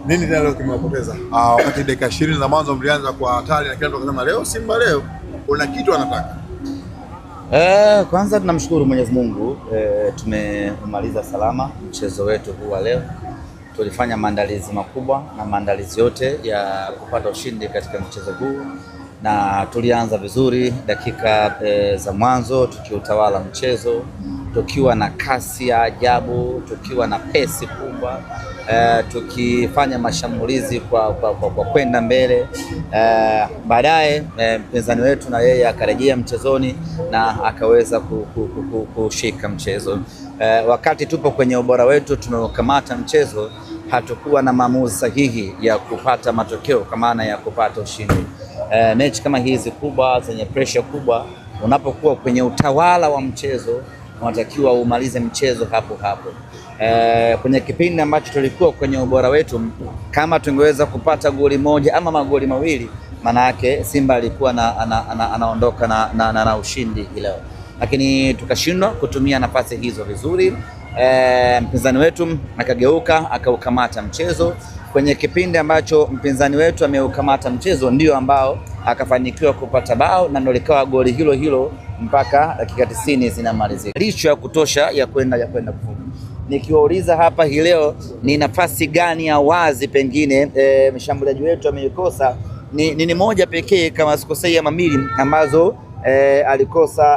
Nini tena leo kimewapoteza? Wakati dakika 20 za mwanzo mlianza kwa hatari na kila mtu akasema leo Simba leo kuna kitu anataka. Kwanza tunamshukuru Mwenyezi Mungu, tumemaliza salama mchezo wetu huu wa leo. Tulifanya maandalizi makubwa na maandalizi yote ya kupata ushindi katika mchezo huu, na tulianza vizuri dakika za mwanzo tukiutawala mchezo, tukiwa na kasi ya ajabu, tukiwa na pesi kubwa, tukifanya mashambulizi kwa kwenda mbele. Baadaye mpinzani wetu na yeye akarejea mchezoni na akaweza kushika mchezo. Wakati tupo kwenye ubora wetu, tumekamata mchezo, hatukuwa na maamuzi sahihi ya kupata matokeo kwa maana ya kupata ushindi. Mechi kama hizi kubwa zenye pressure kubwa, unapokuwa kwenye utawala wa mchezo unatakiwa umalize mchezo hapo hapo. Kwenye kipindi ambacho tulikuwa kwenye ubora wetu, kama tungeweza kupata goli moja ama magoli mawili, maana yake Simba alikuwa anaondoka na ushindi leo, lakini tukashindwa kutumia nafasi hizo vizuri. Mpinzani wetu akageuka akaukamata mchezo. Kwenye kipindi ambacho mpinzani wetu ameukamata mchezo ndio ambao akafanikiwa kupata bao na ndio likawa goli hilo hilo mpaka dakika 90 zinamalizika. Licho ya kutosha ya kwenda kufunga. Nikiwauliza hapa hii leo ni nafasi gani ya wazi pengine mshambuliaji wetu ameikosa, ni moja pekee kama sikosei ama mbili ambazo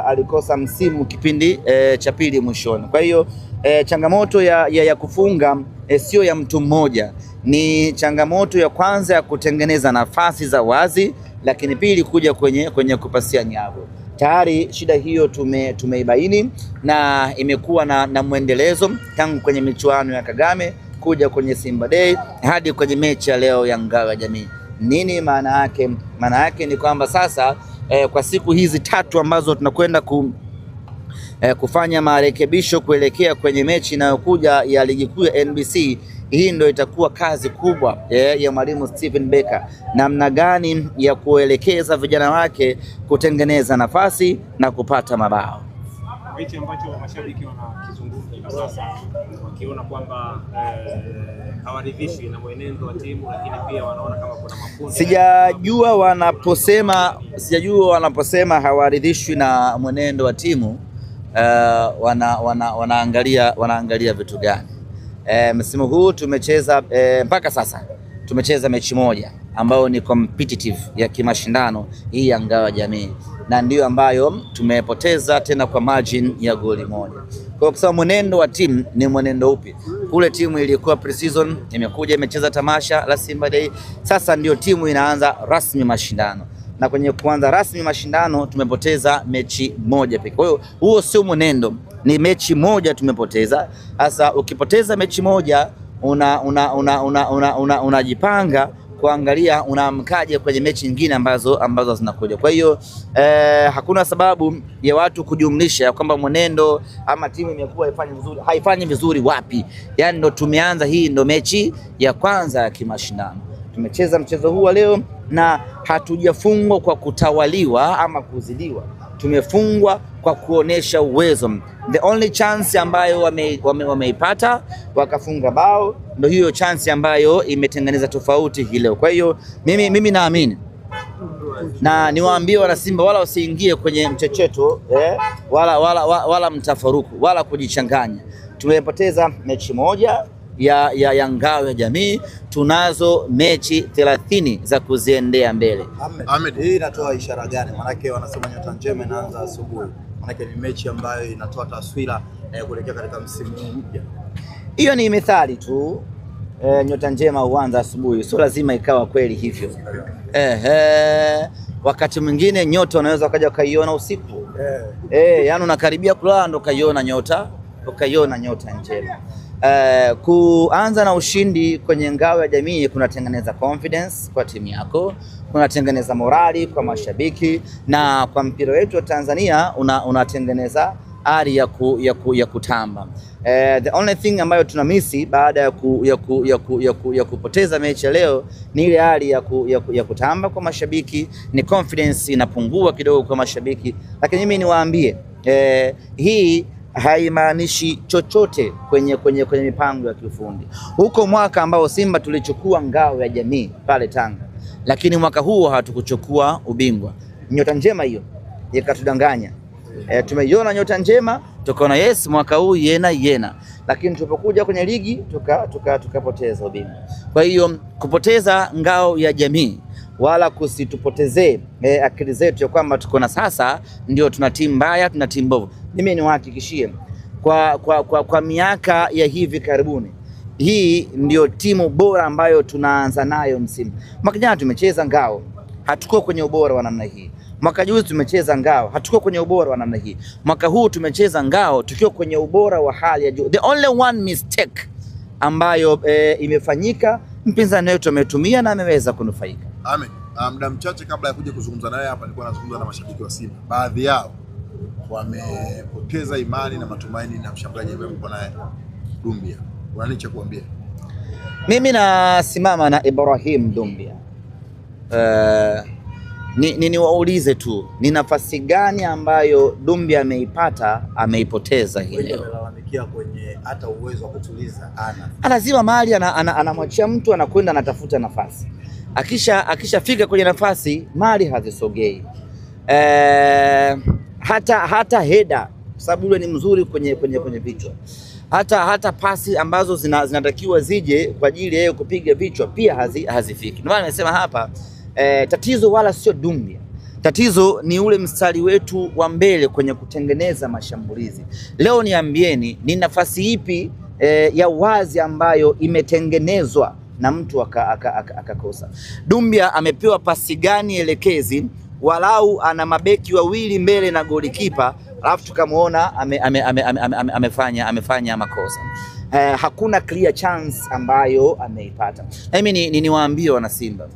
alikosa msimu kipindi cha pili mwishoni. Kwa hiyo changamoto ya kufunga sio ya mtu mmoja, ni changamoto ya kwanza ya kutengeneza nafasi za wazi, lakini pili kuja kwenye kupasia nyavu. Tayari shida hiyo tumeibaini na imekuwa na mwendelezo tangu kwenye michuano ya Kagame kuja kwenye Simba Day hadi kwenye mechi ya leo ya Ngao ya Jamii. Nini maana yake? Maana yake ni kwamba sasa kwa siku hizi tatu ambazo tunakwenda kufanya marekebisho kuelekea kwenye mechi inayokuja ya ligi kuu ya NBC, hii ndio itakuwa kazi kubwa ya mwalimu Steven Becker, namna gani ya kuelekeza vijana wake kutengeneza nafasi na kupata mabao. Hichi ambacho mashabiki wanakizungumza hivi sasa, wakiona kwamba hawaridhishwi na mwenendo wa timu, lakini pia wanaona kama kuna makundi. Sijajua wanaposema hawaridhishwi na mwenendo wa timu, wanaangalia vitu gani? Msimu huu tumecheza mpaka sasa tumecheza mechi moja ambayo ni competitive ya kimashindano hii ya Ngao ya Jamii, na ndio ambayo tumepoteza tena kwa margin ya goli moja. Kwa sababu mwenendo wa timu ni mwenendo upi? Kule timu ilikuwa pre-season, imekuja imecheza tamasha la Simba Day, sasa ndio timu inaanza rasmi mashindano, na kwenye kuanza rasmi mashindano tumepoteza mechi moja pekee. Kwa hiyo huo sio mwenendo, ni mechi moja tumepoteza. Sasa ukipoteza mechi moja unajipanga kuangalia unaamkaje kwenye mechi nyingine ambazo zinakuja. Kwa hiyo hakuna sababu ya watu kujumlisha kwamba mwenendo ama timu imekuwa haifanyi vizuri wapi. Yaani ndo tumeanza, hii ndo mechi ya kwanza ya kimashindano. Tumecheza mchezo huu leo na hatujafungwa kwa kutawaliwa ama kuzidiwa. Tumefungwa kwa kuonesha uwezo. The only chance ambayo wameipata wakafunga bao, ndio hiyo chance ambayo imetengeneza tofauti hii leo. Kwa hiyo mimi naamini na niwaambie wana Simba wala usiingie kwenye mchecheto wala mtafaruku wala kujichanganya. Tumepoteza mechi moja ya Ngao ya Jamii, tunazo mechi 30 za kuziendea mbele. Ahmed, hii inatoa ishara gani? Maanake wanasema nyota njema inaanza asubuhi. Maanake ni mechi ambayo inatoa taswira kuelekea katika msimu mpya. Hiyo ni methali tu. Nyota njema huanza asubuhi, sio lazima ikawa kweli hivyo. Wakati mwingine nyota unaweza ukaja ukaiona usiku. Yani unakaribia kulala ndo ukaiona nyota njema. Kuanza na ushindi kwenye Ngao ya Jamii kunatengeneza confidence kwa timu yako, kunatengeneza morali kwa mashabiki, na kwa mpira wetu wa Tanzania unatengeneza ari ya kutamba. The only thing ambayo tunamisi baada ya kupoteza mechi leo ni ile hali ya kutamba kwa mashabiki, ni confidence inapungua kidogo kwa mashabiki. Lakini mimi niwaambie hii haimaanishi chochote kwenye mipango ya kiufundi. Huko mwaka ambao Simba tulichukua ngao ya jamii pale Tanga, lakini mwaka huo hatukuchukua ubingwa. Nyota njema hiyo ikatudanganya. Tumeiona nyota njema, tukaona yes mwaka huu yena, lakini tulipokuja kwenye ligi tukapoteza ubingwa. Kwa hiyo kupoteza ngao ya jamii wala kusitupotezee akili zetu ya kwamba tuko na sasa ndio tuna timu mbaya, tuna timu mbovu. Mimi niwahakikishie kwa miaka ya hivi karibuni, hii ndio timu bora ambayo tunaanza nayo msimu. Mwaka jana tumecheza ngao, hatuko kwenye ubora wa namna hii. Mwaka juzi tumecheza ngao, hatuko kwenye ubora wa namna hii. Mwaka huu tumecheza ngao tukiwa kwenye ubora wa hali ya juu. The only one mistake ambayo imefanyika, mpinzani wetu ametumia na ameweza kunufaika. Amen. Muda mchache kabla ya kuja kuzungumza naye hapa, nilikuwa nazungumza na mashabiki wa Simba. Baadhi yao wamepoteza imani na matumaini na mshambuliaji ambaye mko naye Doumbia. Una nini cha kuambia? Mimi nasimama na Ibrahim Doumbia. Niwaulize tu, ni nafasi gani ambayo Doumbia ameipoteza hii leo? Analalamikia kwenye hata uwezo wa kutuliza lazima mahali anamwachia mtu anakwenda anatafuta nafasi. Akishafika kwenye nafasi mali hazisogei. Hata heda, sababu yule ni mzuri kwenye vichwa. Hata pasi ambazo zinatakiwa zije kwa ajili ya yeye kupiga vichwa pia hazifiki. Ndio maana nimesema hapa tatizo wala sio Doumbia. Tatizo ni ule mstari wetu wa mbele kwenye kutengeneza mashambulizi. Leo niambieni, ni nafasi ipi ya wazi ambayo imetengenezwa na mtu akakosa? Doumbia amepewa pasi gani elekezi, walau ana mabeki wawili mbele na golikipa, alafu tukamuona amefanya makosa. Hakuna clear chance ambayo ameipata. Mimi niwaambie wana Simba,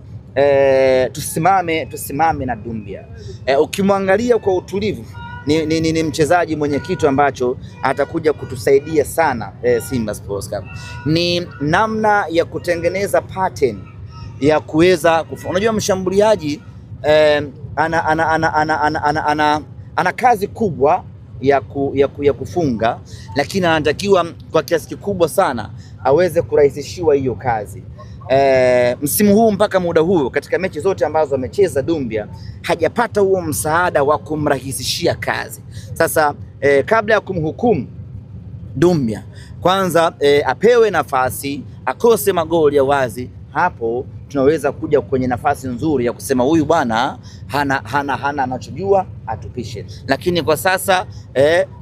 tusimame na Doumbia. Ukimwangalia kwa utulivu ni mchezaji mwenye kitu ambacho atakuja kutusaidia sana Simba Sports Club. Ni namna ya kutengeneza pattern ya kuweza unajua mshambuliaji ana kazi kubwa ya kufunga, lakini anatakiwa kwa kiasi kikubwa sana aweze kurahisishiwa hiyo kazi. Msimu huu mpaka muda huu katika mechi zote ambazo amecheza Doumbia hajapata huo msaada wa kumrahisishia kazi. Sasa kabla ya kumhukumu Doumbia, kwanza apewe nafasi, akose magoli ya wazi, hapo tunaweza kuja kwenye nafasi nzuri ya kusema huyu bwana hana anachojua, atupishe. Lakini kwa sasa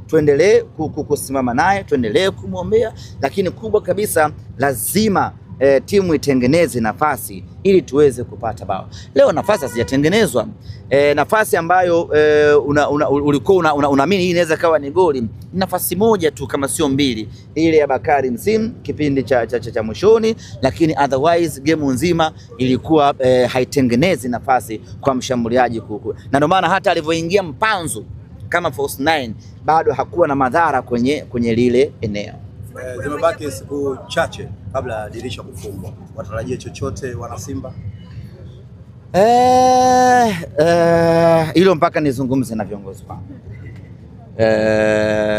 tuendelee kusimama naye, tuendelee kumwombea, lakini kubwa kabisa lazima timu itengeneze nafasi ili tuweze kupata bao. Leo nafasi hazijatengenezwa. Nafasi ambayo ulikuwa unaamini hii inaweza kawa ni goli, nafasi moja tu kama sio mbili, ile ya Bakari Msimu kipindi cha mwishoni, lakini otherwise game nzima ilikuwa haitengenezi nafasi kwa mshambuliaji na ndio maana hata alivyoingia Mpanzu kama false 9 bado hakuwa na madhara kwenye lile eneo. Zimebaki siku chache kabla ya dirisha kufungwa. Watarajie chochote wana Simba? Hilo mpaka nizungumze na viongozi wangu.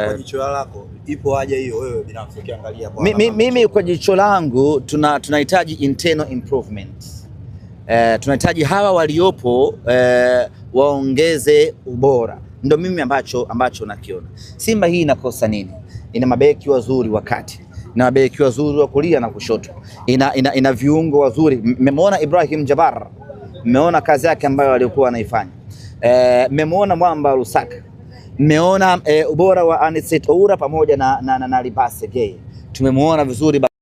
Kwa jicho lako ipo haja hiyo wewe binafsi ukiangalia kwa mimi kwa jicho langu tunahitaji internal improvement. Tunahitaji hawa waliopo waongeze ubora. Ndio mimi ambacho nakiona. Simba hii inakosa nini? Ina mabeki wazuri wakati, ina mabeki wazuri wa kulia na kushoto, ina viungo wazuri. Mmemwona Ibrahim Jabbar, mmeona kazi yake ambayo alikuwa anaifanya. Mmemwona Mwamba Lusaka, mmeona ubora wa Anicet Oura pamoja na Libase Gay. Tumemwona vizuri